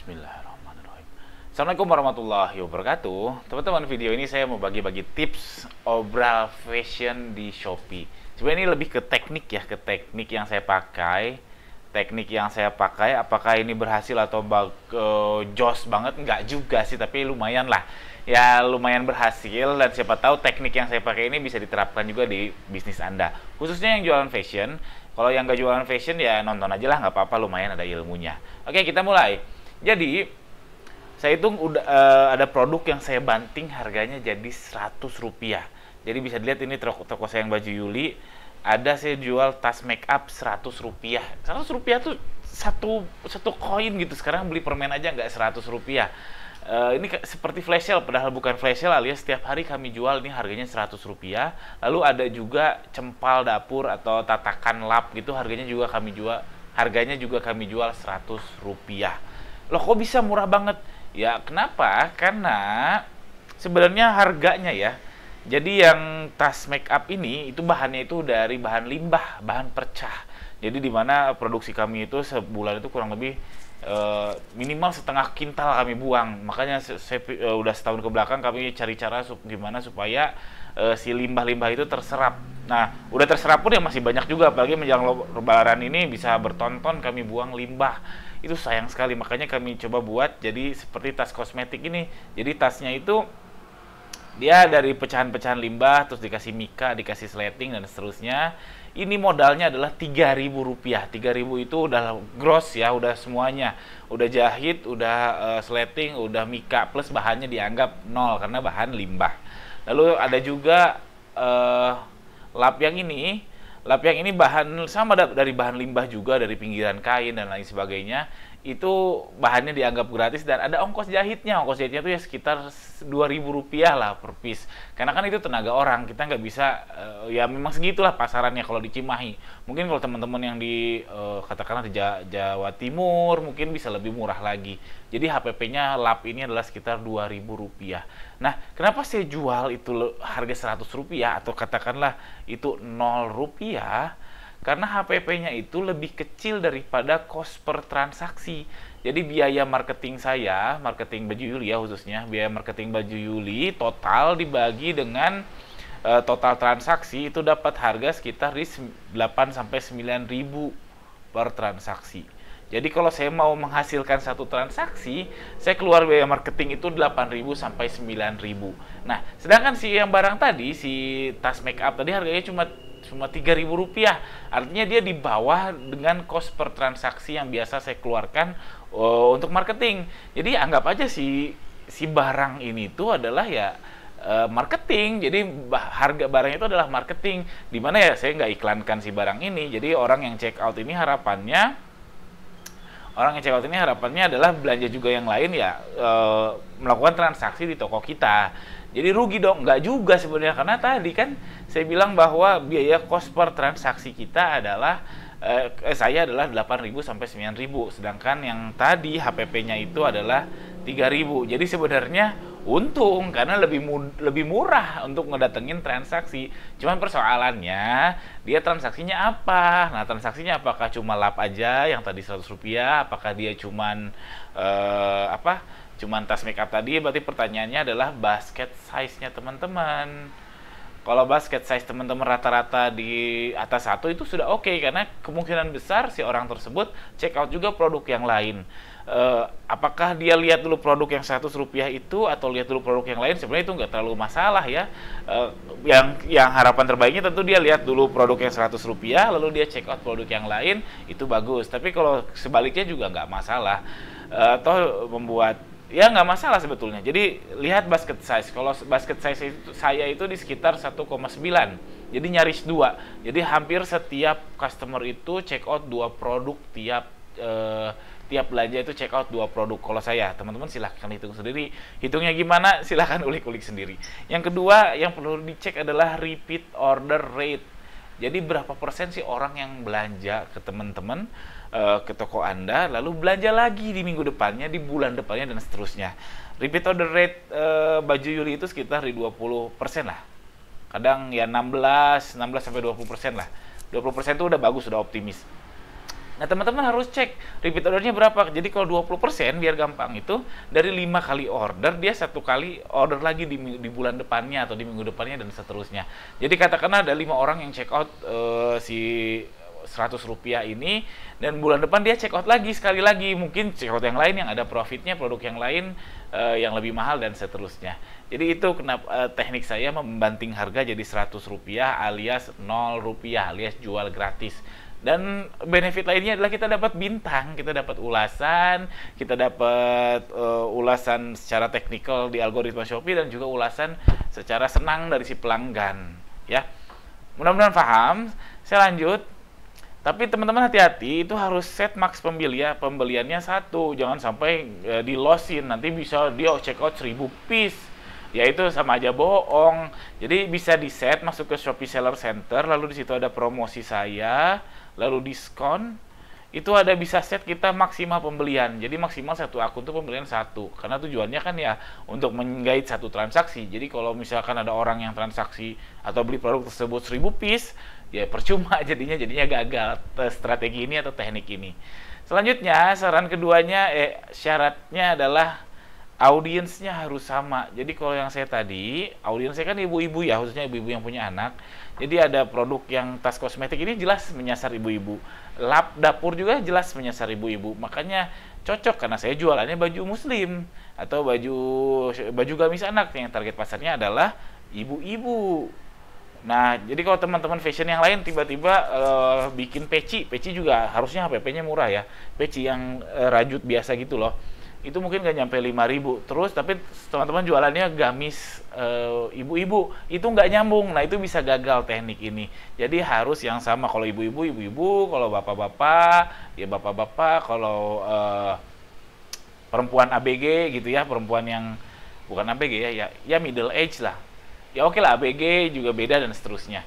Bismillahirrahmanirrahim. Assalamualaikum warahmatullahi wabarakatuh. Teman-teman, video ini saya mau bagi-bagi tips obral fashion di Shopee. Sebenarnya ini lebih ke teknik ya, ke teknik yang saya pakai. Teknik yang saya pakai, apakah ini berhasil atau jos banget? Enggak juga sih, tapi lumayan lah. Ya lumayan berhasil, dan siapa tahu teknik yang saya pakai ini bisa diterapkan juga di bisnis Anda. Khususnya yang jualan fashion. Kalau yang nggak jualan fashion ya nonton aja lah, nggak apa-apa, lumayan ada ilmunya. Oke, kita mulai. Jadi, saya itu udah ada produk yang saya banting harganya jadi Rp100. Jadi bisa dilihat ini toko saya yang baju Yuli, ada saya jual tas make up Rp100. Rp100 tuh satu koin gitu. Sekarang beli permen aja nggak Rp100. Ini seperti flash sale, padahal bukan flash sale, alias setiap hari kami jual, ini harganya Rp100. Lalu ada juga cempal dapur atau tatakan lap gitu, harganya juga kami jual Rp100. Loh, kok bisa murah banget? Ya, kenapa? Karena sebenarnya harganya ya. Jadi yang tas make up ini itu bahannya itu dari bahan limbah, bahan percah. Jadi di mana produksi kami itu sebulan itu kurang lebih minimal setengah kintal kami buang. Makanya saya udah setahun ke belakang kami cari cara gimana supaya si limbah-limbah itu terserap. Nah, udah terserap pun ya masih banyak juga, apalagi menjelang lebaran ini bisa bertonton kami buang limbah. Itu sayang sekali, makanya kami coba buat jadi seperti tas kosmetik ini. Jadi tasnya itu dia dari pecahan-pecahan limbah, terus dikasih mika, dikasih sleting dan seterusnya. Ini modalnya adalah Rp3.000. Rp3.000 itu udah gross ya, udah semuanya. Udah jahit, udah sleting, udah mika, plus bahannya dianggap nol karena bahan limbah. Lalu ada juga lap yang ini. Lap yang ini bahan sama dari bahan limbah juga, dari pinggiran kain dan lain sebagainya. Itu bahannya dianggap gratis dan ada ongkos jahitnya. Ongkos jahitnya itu ya sekitar Rp2.000 lah per piece. Karena kan itu tenaga orang, kita nggak bisa ya memang segitulah pasarannya kalau di Cimahi. Mungkin kalau teman-teman yang di katakanlah di Jawa Timur mungkin bisa lebih murah lagi. Jadi HPP-nya lap ini adalah sekitar Rp2.000. Nah, kenapa saya jual itu harga Rp100 atau katakanlah itu Rp0? Karena HPP-nya itu lebih kecil daripada cost per transaksi. Jadi biaya marketing saya, marketing baju Yuli ya khususnya, biaya marketing baju Yuli total dibagi dengan total transaksi itu dapat harga sekitar di 8-9 ribu per transaksi. Jadi kalau saya mau menghasilkan satu transaksi, saya keluar biaya marketing itu 8.000 sampai 9.000. Nah, sedangkan si yang barang tadi, si tas make up tadi harganya cuma Rp3.000. Artinya dia di bawah dengan cost per transaksi yang biasa saya keluarkan untuk marketing. Jadi anggap aja si barang ini tuh adalah ya marketing. Jadi harga barang itu adalah marketing. Dimana ya saya nggak iklankan si barang ini. Jadi orang yang check out ini harapannya adalah belanja juga yang lain ya, melakukan transaksi di toko kita. Jadi rugi dong? Nggak juga sebenarnya, karena tadi kan saya bilang bahwa biaya cost per transaksi kita adalah saya adalah 8.000 sampai 9.000, sedangkan yang tadi HPP-nya itu adalah 3.000. Jadi sebenarnya untung karena lebih murah untuk ngedatengin transaksi. Cuman persoalannya dia transaksinya apa? Nah, transaksinya apakah cuma lap aja yang tadi Rp100? Apakah dia cuman cuman tas make up tadi? Berarti pertanyaannya adalah basket size-nya teman-teman. Kalau basket size teman-teman rata-rata di atas 1 itu sudah oke, karena kemungkinan besar si orang tersebut check out juga produk yang lain. Apakah dia lihat dulu produk yang Rp100 itu atau lihat dulu produk yang lain, sebenarnya itu nggak terlalu masalah ya. Yang harapan terbaiknya tentu dia lihat dulu produk yang Rp100 lalu dia check out produk yang lain, itu bagus. Tapi kalau sebaliknya juga nggak masalah. Atau membuat ya nggak masalah sebetulnya. Jadi lihat basket size. Kalau basket size itu, saya itu di sekitar 1,9. Jadi nyaris 2. Jadi hampir setiap customer itu check out 2 produk tiap belanja itu check out 2 produk. Kalau saya, teman-teman silahkan hitung sendiri. Hitungnya gimana? Silahkan ulik-ulik sendiri. Yang kedua yang perlu dicek adalah repeat order rate. Jadi berapa persen sih orang yang belanja ke teman-teman, ke toko Anda, lalu belanja lagi di minggu depannya, di bulan depannya, dan seterusnya. Repeat order rate baju Yuli itu sekitar di 20% lah. Kadang ya 16-20% lah. 20% itu udah bagus, udah optimis. Nah, teman-teman harus cek repeat ordernya berapa. Jadi kalau 20% biar gampang itu dari 5 kali order dia 1 kali order lagi di bulan depannya atau di minggu depannya dan seterusnya. Jadi katakanlah ada 5 orang yang check out si Rp100 ini dan bulan depan dia check out lagi sekali lagi, mungkin check out yang lain yang ada profitnya, produk yang lain yang lebih mahal dan seterusnya. Jadi itu kenapa teknik saya membanting harga jadi Rp100 alias Rp0 alias jual gratis. Dan benefit lainnya adalah kita dapat bintang, kita dapat ulasan, kita dapat ulasan secara teknikal di algoritma Shopee dan juga ulasan secara senang dari si pelanggan, ya. Mudah-mudahan paham. Saya lanjut. Tapi teman-teman hati-hati, itu harus set max pembeliannya 1. Jangan sampai di lossin, nanti bisa dia check out 1000 piece. Ya itu sama aja bohong. Jadi bisa di set masuk ke Shopee Seller Center, lalu di situ ada promosi saya, lalu diskon. Itu ada bisa set kita maksimal pembelian. Jadi maksimal 1 akun tuh pembelian 1. Karena tujuannya kan ya untuk menggait 1 transaksi. Jadi kalau misalkan ada orang yang transaksi atau beli produk tersebut 1000 piece, ya percuma jadinya gagal strategi ini atau teknik ini. Selanjutnya saran keduanya syaratnya adalah audiensnya harus sama. Jadi kalau yang saya tadi, audiensnya kan ibu-ibu ya, khususnya ibu-ibu yang punya anak. Jadi ada produk yang tas kosmetik ini jelas menyasar ibu-ibu. Lap dapur juga jelas menyasar ibu-ibu. Makanya cocok karena saya jualannya baju muslim atau baju gamis anak yang target pasarnya adalah ibu-ibu. Nah, jadi kalau teman-teman fashion yang lain tiba-tiba bikin peci juga harusnya HPP-nya murah ya. Peci yang rajut biasa gitu loh. Itu mungkin nggak nyampe 5.000 terus, tapi teman-teman jualannya gamis ibu-ibu, itu nggak nyambung. Nah itu bisa gagal teknik ini. Jadi harus yang sama. Kalau ibu-ibu, kalau bapak-bapak, ya bapak-bapak. Kalau perempuan ABG gitu ya, perempuan yang bukan ABG ya middle age lah. Ya oke lah, ABG juga beda dan seterusnya.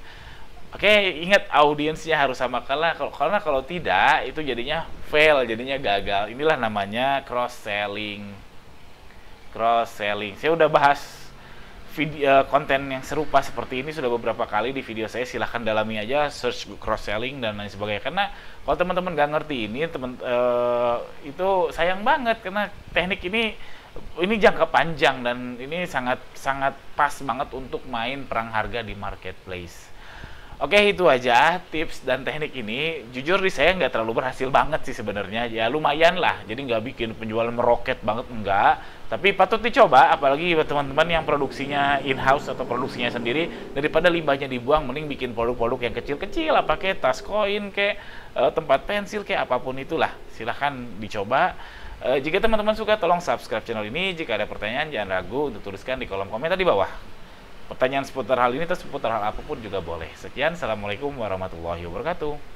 Oke, ingat audiensnya harus sama, karena kalau tidak itu jadinya fail, jadinya gagal. Inilah namanya cross selling. Saya udah bahas video konten yang serupa seperti ini sudah beberapa kali di video saya. Silahkan dalami aja, search cross selling dan lain sebagainya. Karena kalau teman-teman nggak ngerti ini, itu sayang banget karena teknik ini jangka panjang dan ini sangat pas banget untuk main perang harga di marketplace. Oke, itu aja tips dan teknik ini. Jujur di saya nggak terlalu berhasil banget sih sebenarnya. Ya lumayan lah, jadi nggak bikin penjualan meroket banget, enggak. Tapi patut dicoba, apalagi buat teman-teman yang produksinya in-house atau produksinya sendiri. Daripada limbahnya dibuang, mending bikin produk-produk yang kecil-kecil, apa kayak tas koin, kayak tempat pensil, kayak apapun itulah. Silahkan dicoba. Jika teman-teman suka, tolong subscribe channel ini. Jika ada pertanyaan, jangan ragu untuk tuliskan di kolom komentar di bawah. Pertanyaan seputar hal ini atau seputar hal apapun juga boleh. Sekian, assalamualaikum warahmatullahi wabarakatuh.